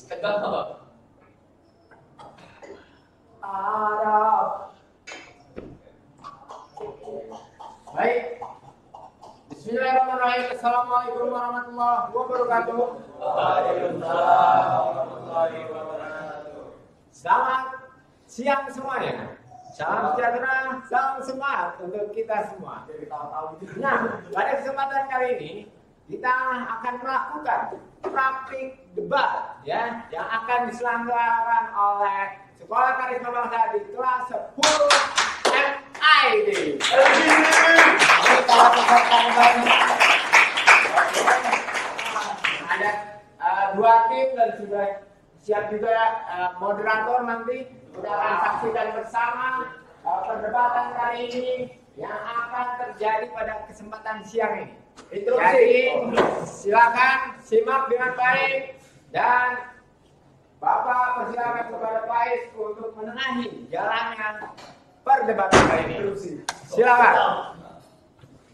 Tegak. Arab. Baik. Bismillahirrahmanirrahim. Assalamualaikum warahmatullahi wabarakatuh. Waalaikumsalam warahmatullahi wabarakatuh. Selamat siang semuanya. Salam sejahtera, salam semangat untuk kita semua. Nah, pada kesempatan kali ini kita akan melakukan praktik debat ya yang akan diselenggarakan oleh Sekolah Karisma Bangsa di kelas 10 MID. Ada dua tim dan sudah siap juga moderator nanti kita akan saksikan bersama perdebatan kali ini yang akan terjadi pada kesempatan siang ini. Jadi silakan simak dengan baik dan Bapak persilakan kepada Faiz untuk menengahi jalannya perdebatan kali ini. Silakan.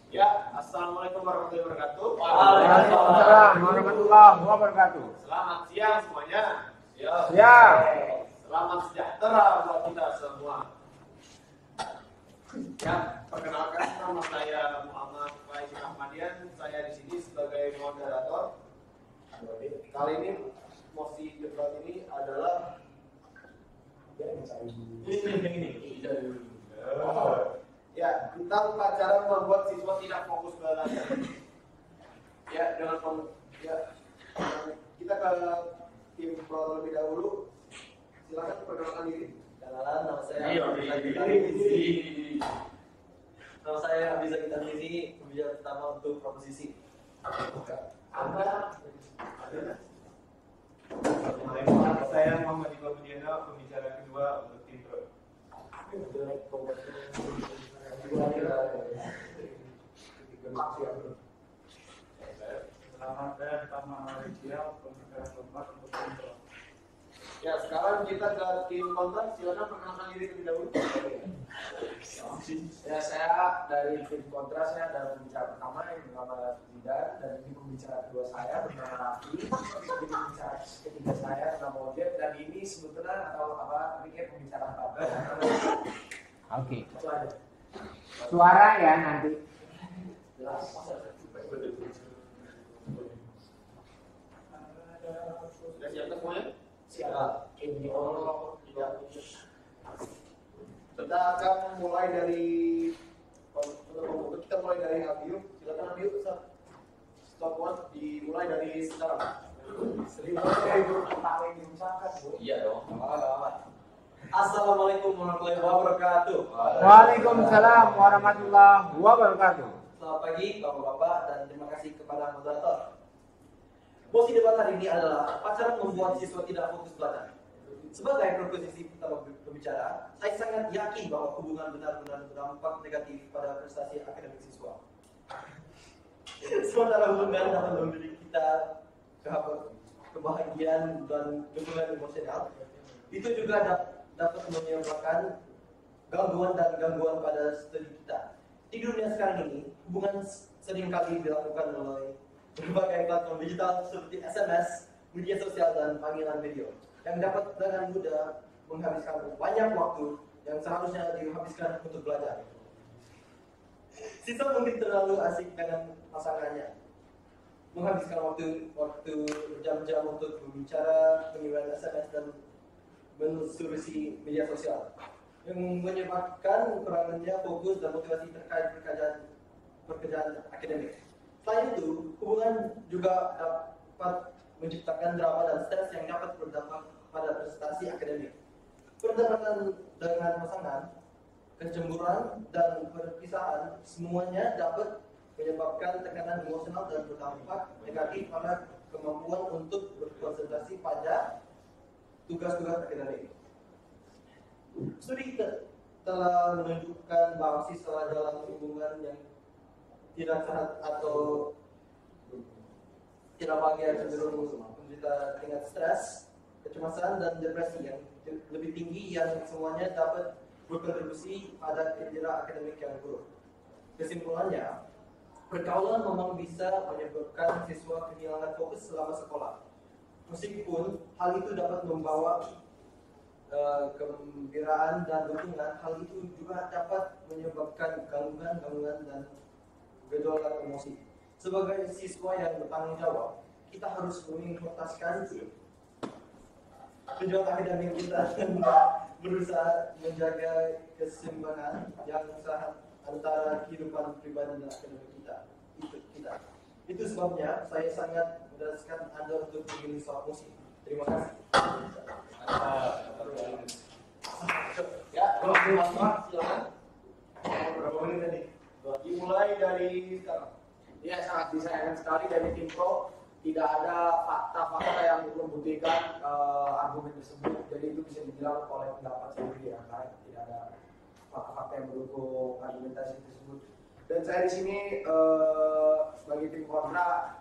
Ya, assalamualaikum warahmatullahi wabarakatuh. Waalaikumsalam warahmatullahi wabarakatuh. Selamat siang semuanya. Ya. Siang. Selamat sejahtera buat kita semua. Ya, perkenalkan nama saya Muhammad Faiz Ahmadian. Saya di sini sebagai moderator. Kali ini mosi debat ini adalah ya tentang cara membuat siswa tidak fokus belajar. Ya, kita ke tim pro terlebih dahulu. Silakan perkenalkan diri. Nama saya Abdiza Gitanisi, pembicara pertama untuk proposisi. Saya Muhammad Iqbal Budiana, pembicara kedua untuk tim pro. Selamat datang Tama Malaysia, pembicara keempat untuk tim pro. Ya, sekarang kita ke tim kontra. Silakan perkenalkan diri terlebih dahulu. Ya, saya dari tim kontra, saya adalah pembicara pertama yang bernama Zidan, dan ini pembicara kedua saya bernama Raffi, ini pembicara ketiga saya bernama Ojek, dan ini sebetulnya atau apa pikir pembicara apa? Oke. Suara ya nanti. Jelas. Sudah siap semuanya? Siapa? Kita akan mulai dari Abiu. Silakan Abiu, stopwatch dimulai dari sekarang. Iya dong. Assalamualaikum warahmatullahi wabarakatuh. Waalaikumsalam warahmatullahi wabarakatuh. Selamat pagi bapak-bapak dan terima kasih kepada moderator. Mosi debat hari ini adalah cara membuat siswa tidak fokus belajar. Sebagai proposisi pertama pembicara, saya sangat yakin bahwa hubungan benar-benar berdampak negatif pada prestasi akademik siswa. Sementara hubungan dapat memberi kita kebahagiaan dan dukungan emosional, itu juga dapat menyebabkan gangguan pada studi kita. Di dunia sekarang ini, hubungan seringkali dilakukan melalui berbagai platform digital seperti SMS, media sosial, dan panggilan video yang dapat dengan mudah menghabiskan banyak waktu yang seharusnya dihabiskan untuk belajar. Siswa mungkin terlalu asik dengan pasangannya, menghabiskan waktu berjam-jam untuk berbicara, mengirim SMS, dan mensurvei media sosial, yang menyebabkan kurangnya fokus dan motivasi terkait pekerjaan akademik. Selain itu, hubungan juga dapat menciptakan drama dan stres yang dapat berdampak pada prestasi akademik. Perdebatan dengan pasangan, kecemburuan, dan perpisahan semuanya dapat menyebabkan tekanan emosional dan berdampak negatif pada kemampuan untuk berkonsentrasi pada tugas-tugas akademik. Studi telah menunjukkan bahwa siswa dalam hubungan yang tidak sehat atau tidak bahagia cenderung menderita tingkat stres, kecemasan, dan depresi yang lebih tinggi, yang semuanya dapat berkontribusi pada kinerja akademik yang buruk. Kesimpulannya, pergaulan memang bisa menyebabkan siswa kehilangan fokus selama sekolah. Meskipun hal itu dapat membawa kegembiraan dan dukungan, hal itu juga dapat menyebabkan gangguan dan gejolak emosi. Sebagai siswa yang bertanggung jawab, kita harus menginformasikan tujuan akademik kita dan berusaha menjaga keseimbangan yang sehat antara kehidupan pribadi dan akademik kita. Itu sebabnya saya sangat mendasarkan Anda untuk memilih soal musik. Terima kasih. Ya, kalau silakan. Berapa menit tadi? Dimulai dari sekarang. Ya, sangat disayangkan sekali dari tim pro tidak ada fakta-fakta yang membuktikan argumen tersebut. Jadi itu bisa dibilang oleh pendapat sendiri ya, karena tidak ada fakta-fakta yang mendukung argumentasi tersebut. Dan saya di sini sebagai tim kontra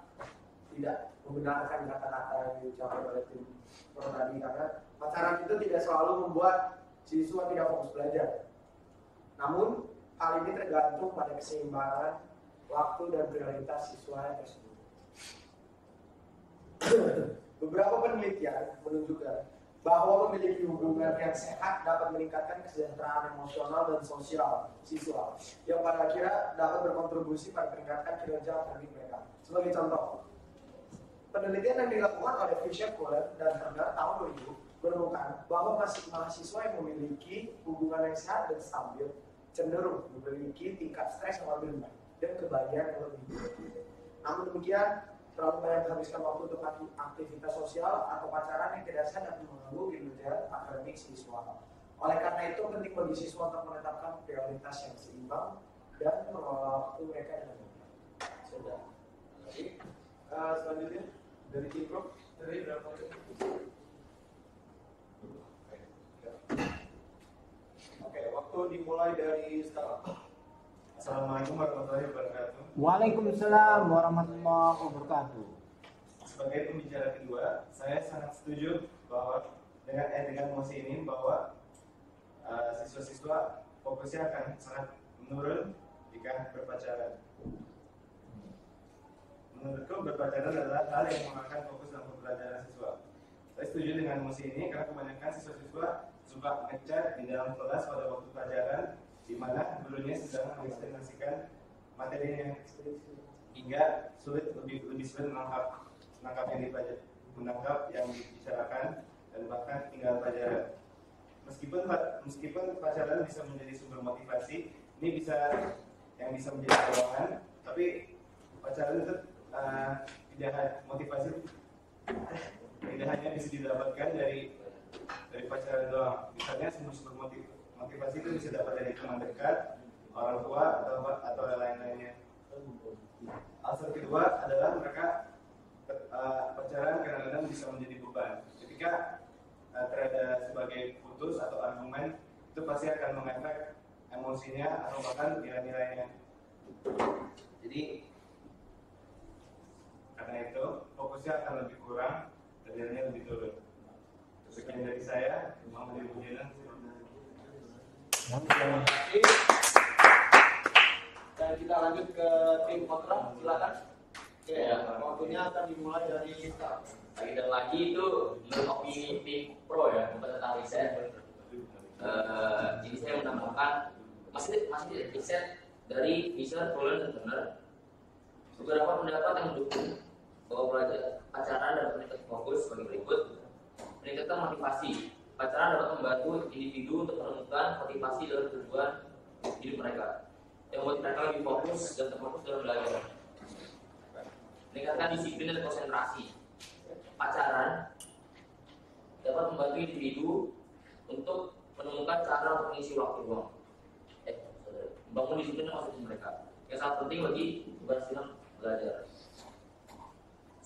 tidak membenarkan kata-kata yang diucapkan oleh tim pro tadi, karena pacaran itu tidak selalu membuat siswa tidak fokus belajar. Namun hal ini tergantung pada keseimbangan waktu dan prioritas siswa tersebut. Beberapa penelitian menunjukkan bahwa memiliki hubungan yang sehat dapat meningkatkan kesejahteraan emosional dan sosial siswa, yang pada akhirnya dapat berkontribusi pada peningkatan kinerja akademik mereka. Sebagai contoh, penelitian yang dilakukan oleh Fisher, Kohler, dan Turner tahun 2000 menemukan bahwa mahasiswa yang memiliki hubungan yang sehat dan stabil cenderung memiliki tingkat stres yang lebih rendah dan kebahagiaan yang lebih tinggi. Namun demikian, terlalu banyak menghabiskan waktu untuk aktivitas sosial atau pacaran yang tidak sehat dapat mengganggu kinerja akademik siswa. Oleh karena itu, penting bagi siswa untuk menetapkan prioritas yang seimbang dan mengelola waktu mereka dengan baik. Sudah. Selanjutnya dari tim pro, dari berapa? Oke, waktu dimulai dari sekarang. Assalamualaikum warahmatullahi wabarakatuh. Waalaikumsalam warahmatullahi wabarakatuh. Sebagai pembicara kedua, saya sangat setuju bahwa dengan mosi ini bahwa siswa-siswa fokusnya akan sangat menurun jika berpacaran. Menurutku berpacaran adalah hal yang memakan fokus dalam pembelajaran siswa. Saya setuju dengan mosi ini karena kebanyakan siswa-siswa suka ngechat di dalam kelas pada waktu pelajaran, di mana gurunya sedang mengekspresikan materinya hingga lebih sulit menangkap yang dibicarakan dan bahkan tinggal pelajaran. Meskipun pacaran bisa menjadi sumber motivasi, ini bisa menjadi dorongan, tapi pacaran itu tidak hanya bisa didapatkan dari pacaran doang. Misalnya sumber motivasi itu bisa dapat dari teman dekat, orang tua atau lain-lainnya. Alasan kedua adalah mereka pacaran kadang-kadang bisa menjadi beban. Ketika terada sebagai putus atau argumen, itu pasti akan mengefek emosinya atau bahkan nilai-nilainya. Jadi karena itu fokusnya akan lebih kurang dan nilainya lebih turun. Sekian dari saya, Muhammad Ibudiana. Dan kita lanjut ke tim kontra, silakan. Oke, waktunya akan dimulai dari sekarang. Lagi dan lagi itu menurut opini tim pro ya, bukan tentang riset. Jadi saya menambahkan masih riset dari Fisher, Kohler, dan Turner. Beberapa pendapat yang mendukung bahwa belajar pacaran dapat meningkatkan fokus sebagai berikut. Meningkatkan motivasi. Pacaran dapat membantu individu untuk menemukan motivasi dalam tujuan hidup mereka, yang membuat mereka lebih fokus dan terfokus dalam belajar. Meningkatkan disiplin dan konsentrasi. Pacaran dapat membantu individu untuk menemukan cara untuk mengisi waktu luang. Membangun disiplin dan konsentrasi mereka, yang sangat penting bagi keberhasilan belajar.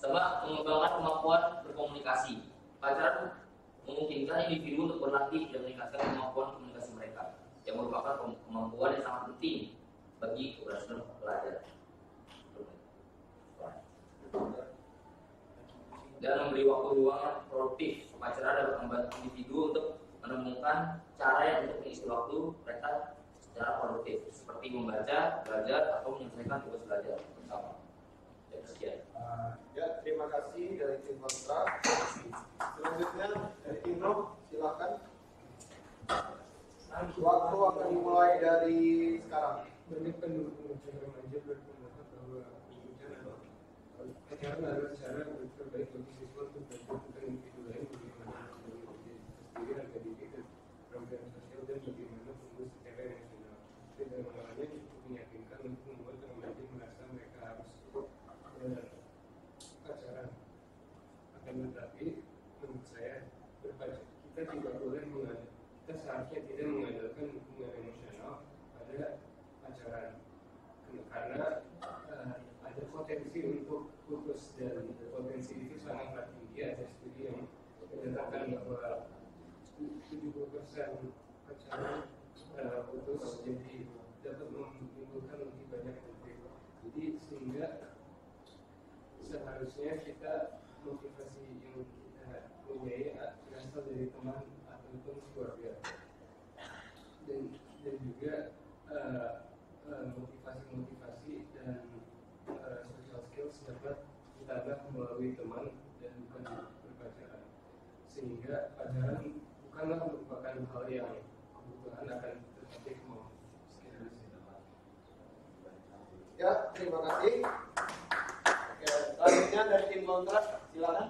Sama mengembangkan kemampuan berkomunikasi. Pacaran memungkinkan individu untuk berlatih dan meningkatkan kemampuan komunikasi mereka, yang merupakan kemampuan yang sangat penting bagi keberhasilan belajar. Dan memberi waktu luang yang produktif. Pacaran dapat membantu individu untuk menemukan cara yang untuk mengisi waktu mereka secara produktif, seperti membaca, belajar, atau menyelesaikan tugas belajar bersama. Sekian. Ya, terima kasih dari tim kontra. berpendapat bahwa pacaran adalah cara terbaik bagi siswa untuk belajar tentang individu lain, bagaimana membangun diri sendiri, harga diri dan perampilan sosial, dan bagaimana tumbuh secara emosional. Dan dalam hal ini cukup meyakinkan untuk membuat remaja merasa mereka harus pacaran. Akan tetapi menurut saya kita tidak boleh kita seharusnya tidak mengandalkan hubungan emosional pada pacaran, karena ada potensi untuk putus, dan potensi itu sangat tinggi. Ada studi yang menyatakan bahwa 70% pacaran putus, jadi dapat menimbulkan lebih banyak konflik. Jadi sehingga seharusnya kita motivasi yang kita punyai berasal dari teman ataupun keluarga, dan juga motivasi dan social skills dapat ditambah melalui teman dan bukan berpacaran, sehingga pacaran bukanlah merupakan hal yang kebutuhan, akan tetapi kemauan. Ya, terima kasih. Oke, selanjutnya dari tim kontrak, silakan.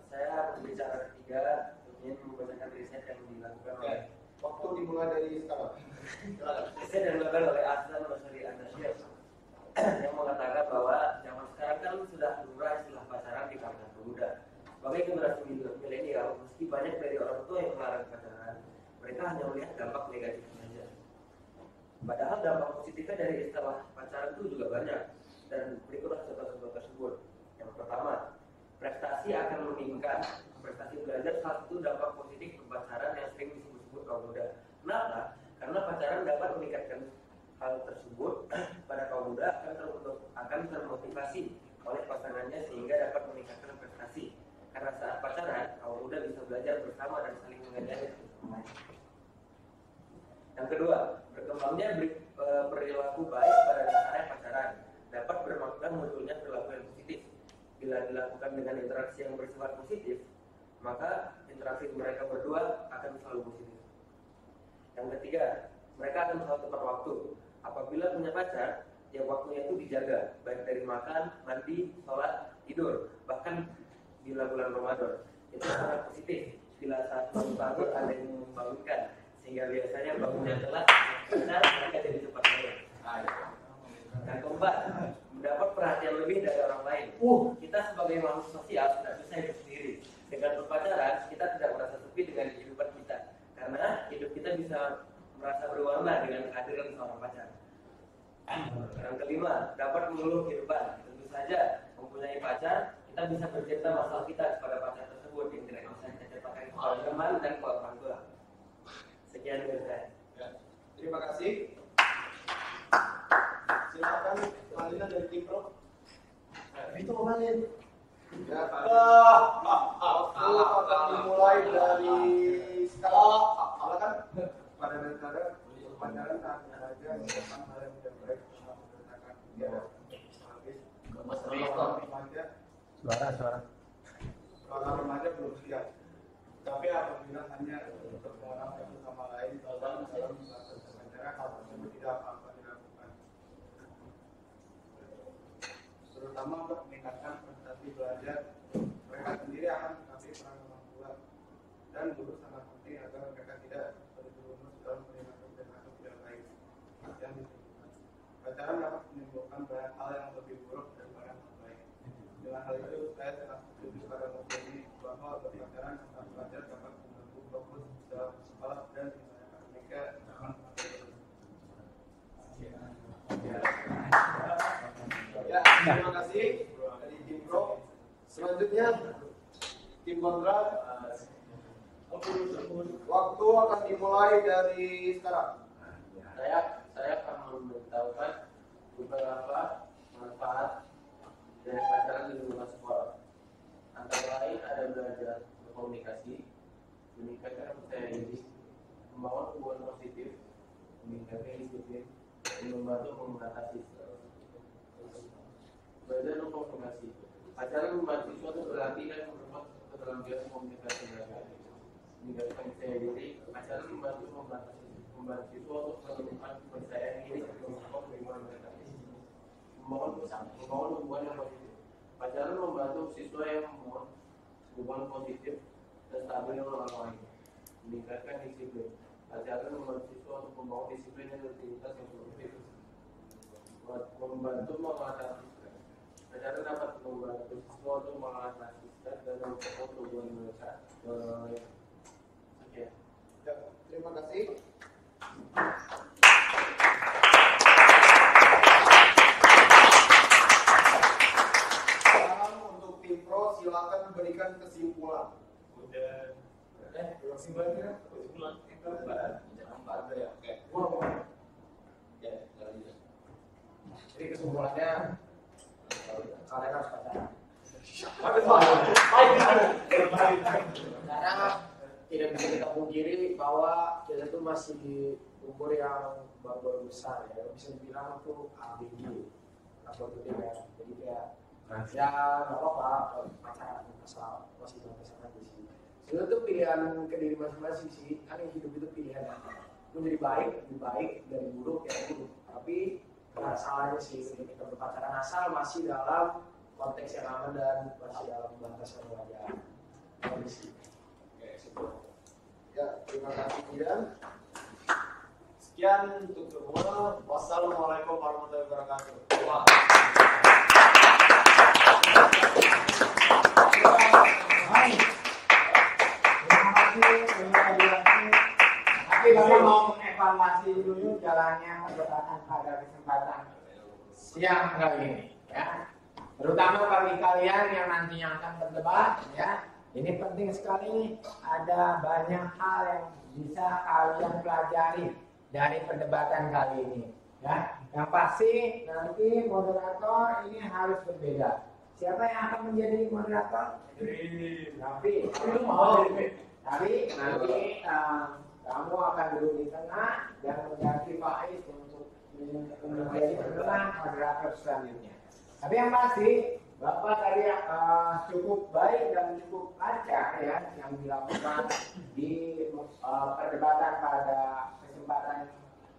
Saya berbicara ketiga ingin membacakan riset yang dilakukan oleh Waktu dimulai dari sekarang. Silakan. riset yang dilakukan oleh Aslan Basri Andasyir yang mengatakan bahwa zaman sekarang kan sudah lumrah istilah pacaran di kalangan pemuda. Sebagai generasi milenial, meski banyak dari orang tua yang melarang pacaran, mereka hanya melihat dampak negatif saja. Padahal dampak positifnya dari istilah pacaran itu juga banyak, dan berikutlah contoh-contoh tersebut. Yang pertama, prestasi akan meningkat. Prestasi belajar salah satu dampak positif pacaran yang sering disebut-sebut kaum muda. Kenapa? Karena pacaran dapat meningkatkan hal tersebut pada kaum muda, akan termotivasi oleh pasangannya sehingga dapat meningkatkan prestasi. Karena saat pacaran, kaum muda bisa belajar bersama dan saling mengajari satu sama lain. Yang kedua, berkembangnya perilaku baik pada dasarnya pacaran dapat bermakna munculnya perilaku yang positif. Bila dilakukan dengan interaksi yang bersifat positif, maka interaksi mereka berdua akan selalu positif. Yang ketiga, mereka akan selalu tepat waktu. Apabila punya pacar, ya waktunya itu dijaga, baik dari makan, mandi, sholat, tidur, bahkan bila bulan Ramadan. Itu sangat positif. Bila saat bangun ada yang membangunkan, sehingga biasanya bangunnya telat, benar mereka jadi cepat bangun. Yang keempat, mendapat perhatian lebih dari orang lain. Kita sebagai makhluk sosial tidak bisa hidup sendiri. Dengan berpacaran, kita tidak merasa sepi dengan kehidupan kita, karena hidup kita bisa merasa berwarna dengan kehadiran seorang pacar. Yang kelima, dapat mengeluh kehidupan. Tentu saja, mempunyai pacar, kita bisa bercerita masalah kita kepada pacar tersebut yang tidak bisa kita ceritakan kepada teman dan kepada orang tua. Sekian dari saya. Ya. Terima kasih. Silakan Malina dari tim Pro. Itu Malin. Ya, waktu akan dimulai dari sekarang. Silakan. Pada dasarnya pacaran tak saja merupakan hal yang tidak baik karena berdasarkan Suara remaja belum siap. Tapi apabila hanya untuk orang satu sama lain dalam pacaran, hal tersebut tidak apa-apa dilakukan. Terutama untuk meningkatkan prestasi belajar, mereka sendiri akan mengakui peran orang tua dan guru sangat penting agar mereka tidak terjerumus dalam perilaku tidak baik yang ditentukan. Pacaran dapat menimbulkan banyak hal yang lebih buruk daripada yang baik. Dengan hal itu, saya sangat setuju pada momen ini bahwa berpacaran saat belajar dapat mengganggu fokus dalam sekolah dan misalnya akademika akan Ya, terima kasih dari tim Pro. Selanjutnya tim kontra. Waktu akan dimulai dari sekarang. Saya akan memberitahukan beberapa manfaat dari pacaran di lingkungan sekolah. Antara lain ada belajar berkomunikasi, meningkatkan percaya diri, membangun hubungan positif, meningkatkan disiplin, dan membantu mengatasi stres. Belajar berkomunikasi. Pacaran membantu siswa untuk berlatih dan memperkuat keterampilan komunikasi mereka. Meningkatkan percaya diri. Pacaran membantu siswa untuk menemukan kepercayaan diri dan memperkuat lingkungan mereka. membangun hubungan yang positif. Pacaran membantu siswa yang membangun hubungan positif dan stabil dengan orang lain, meningkatkan disiplin. Pacaran membantu siswa untuk membangun disiplin dan rutinitas yang produktif, membantu mengatasi stres. Pacaran dapat membantu siswa untuk mengatasi stres dan memperkuat hubungan mereka. Sekian. Ya, terima kasih. Sekarang untuk tim pro silakan berikan kesimpulan. Udah. Kesimpulannya? Kesimpulan. Empat ada ya. Oke. Ya, lanjut. Jadi kesimpulannya kalian harus pacaran. Karena tidak bisa kita pungkiri bahwa kita itu masih di umur yang baru besar ya, bisa dibilang itu ABG atau gitu ya. Jadi kayak ya nggak apa-apa pacaran asal masih pacaran di sini. Itu tuh pilihan ke diri masing-masing sih. Kan hidup itu pilihan. Menjadi baik, lebih baik dari buruk ya buruk. Tapi nggak salahnya sih ketika kita berpacaran asal masih dalam konteks yang aman dan masih dalam batas yang wajar. Ya, terima kasih Idan. Sekian untuk semua. Wassalamualaikum warahmatullahi wabarakatuh. Tapi Bapak mau mengevaluasi dulu jalannya perdebatan pada kesempatan siang kali ini ya. Terutama bagi kalian yang nantinya akan berdebat ya. Ini penting sekali, ada banyak hal yang bisa kalian pelajari dari perdebatan kali ini ya. Yang pasti nanti moderator ini harus berbeda. Siapa yang akan menjadi moderator? Tapi nanti kamu akan duduk di tengah dan mengganti Faiz untuk menjadi moderator selanjutnya. Tapi yang pasti Bapak tadi cukup baik dan cukup lancar ya yang dilakukan di perdebatan pada kesempatan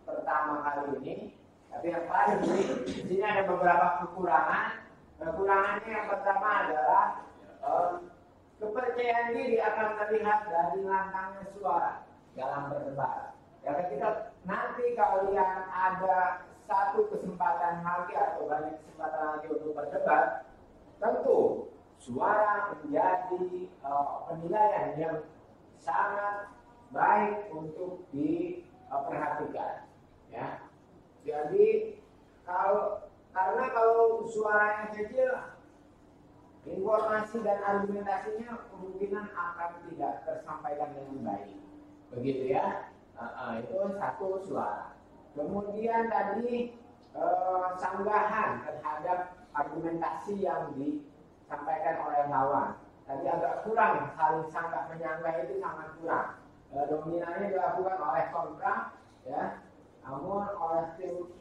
pertama kali ini. Tapi yang pasti di sini ada beberapa kekurangan. Kekurangannya yang pertama adalah kepercayaan diri akan terlihat dari lantangnya suara dalam berdebat. Ya ketika nanti kalian ada satu kesempatan lagi atau banyak kesempatan lagi untuk berdebat, tentu suara menjadi penilaian yang sangat baik untuk diperhatikan. Ya, jadi karena kalau suaranya kecil, informasi dan argumentasinya kemungkinan akan tidak tersampaikan dengan baik. Begitu ya, itu satu suara. Kemudian tadi sanggahan terhadap argumentasi yang disampaikan oleh lawan. Tadi agak kurang, saling sanggah menyanggah itu sangat kurang. Dominannya dilakukan oleh kontra, ya. Namun oleh tim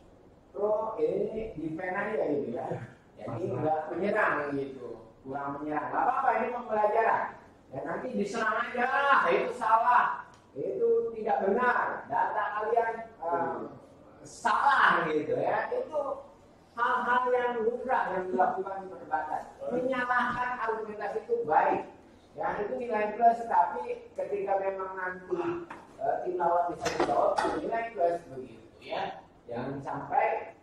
pro ini defend aja gitu ya. Jadi nggak menyerang gitu, kurang menyerang. Gak apa-apa, ini pembelajaran. Ya nanti diserang aja, itu salah, itu tidak benar, data kalian salah gitu ya. Itu hal-hal yang lumrah yang dilakukan di perdebatan. Menyalahkan argumentasi itu baik. Ya itu nilai plus, tapi ketika memang nanti tim lawan bisa dijawab, nilai plus begitu ya. Jangan sampai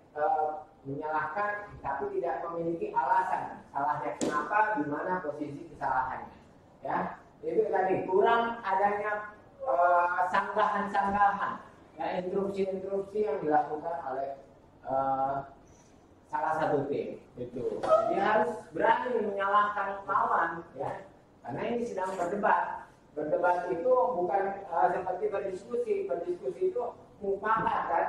menyalahkan tapi tidak memiliki alasan salahnya kenapa, di mana posisi kesalahannya. Ya itu tadi kurang adanya sanggahan-sanggahan, ya, instruksi-instruksi yang dilakukan oleh salah satu tim itu. Dia harus berani menyalahkan lawan, ya, karena ini sedang berdebat. Berdebat itu bukan seperti berdiskusi. Berdiskusi itu mufakat kan.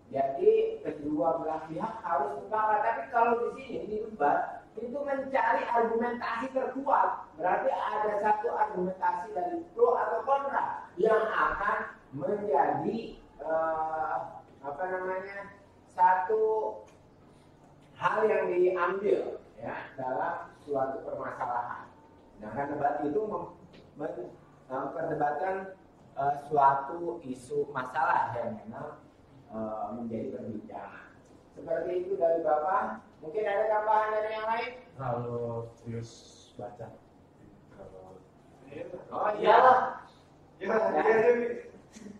Jadi kedua belah pihak harus mufakat. Tapi kalau di sini di debat itu mencari argumentasi terkuat. Berarti ada satu argumentasi dari pro atau kontra yang akan menjadi satu hal yang diambil ya dalam suatu permasalahan. Sedangkan debat itu perdebatan suatu isu masalah yang memang menjadi perbincangan. Seperti itu dari Bapak. Mungkin ada tambahan dari yang lain? Kalau serius baca, kalau Oh iyalah.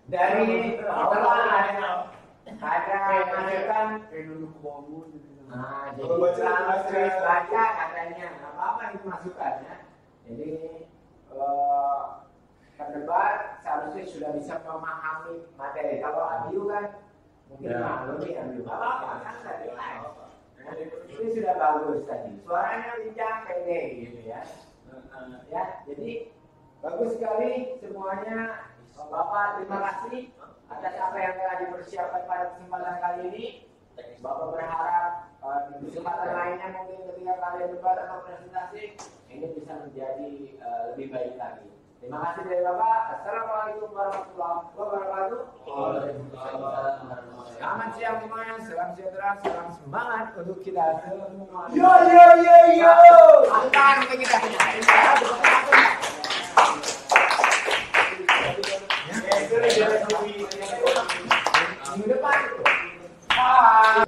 Dari teman ada masukan. Nah, jadi kalau serius baca katanya, nggak apa-apa itu masukannya. Jadi pendebat seharusnya sudah bisa memahami materi. Kalau Abiu kan mungkin malu nih Abiu. Nggak apa-apa kan tadi. Ini sudah bagus tadi. Suaranya lincah pendek gitu ya. Ya, jadi bagus sekali semuanya. Bapak terima kasih atas apa yang telah dipersiapkan pada kesempatan kali ini. Bapak berharap di kesempatan lainnya mungkin ketika kalian debat atau presentasi ini bisa menjadi lebih baik lagi. Terima kasih dari Bapak. Assalamualaikum warahmatullahi wabarakatuh. Selamat siang semuanya. Salam sejahtera, salam semangat untuk kita semua. Yo yo yo yo. Angkat kita.